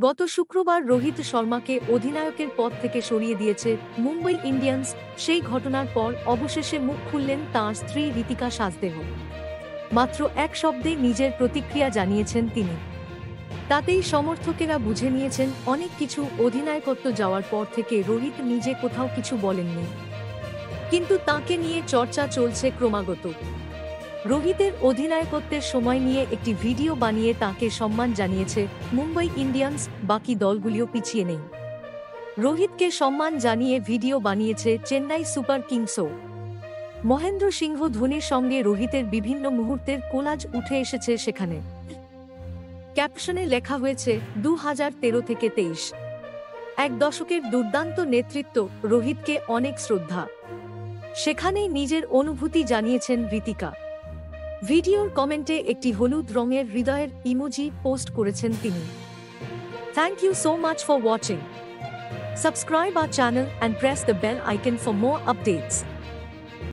গত শুক্রবার রোহিত শর্মাকে অধিনায়কের পদ থেকে সরিয়ে দিয়েছে মুম্বই ইন্ডিয়ান্স। সেই ঘটনার পর অবশেষে মুখ খুললেন তাঁর স্ত্রী ঋতিকা সাজদেহ। মাত্র এক শব্দে নিজের প্রতিক্রিয়া জানিয়েছেন তিনি। তাতেই সমর্থকেরা বুঝে নিয়েছেন অনেক কিছু। অধিনায়কত্ব যাওয়ার পর থেকে রোহিত নিজে কোথাও কিছু বলেননি, কিন্তু তাঁকে নিয়ে চর্চা চলছে ক্রমাগত। রোহিতের অধিনায়কত্বের সময় নিয়ে একটি ভিডিও বানিয়ে তাঁকে সম্মান জানিয়েছে মুম্বই ইন্ডিয়ান্স, বাকি দলগুলিও পিছিয়ে নেই। রোহিতকে সম্মান জানিয়ে ভিডিও বানিয়েছে চেন্নাই সুপার কিংসও। মহেন্দ্র সিংহ ধোনির সঙ্গে রোহিতের বিভিন্ন মুহূর্তের কোলাজ উঠে এসেছে সেখানে। ক্যাপশনে লেখা হয়েছে 2013 থেকে 23, এক দশকের দুর্দান্ত নেতৃত্ব, রোহিতকে অনেক শ্রদ্ধা। সেখানেই নিজের অনুভূতি জানিয়েছেন ঋতিকা। ভিডিওর কমেন্টে একটি হলুদ রঙের হৃদয়ের ইমোজি পোস্ট করেছেন তিনি। Thank you so much for watching. Subscribe our channel and press the bell icon for more updates.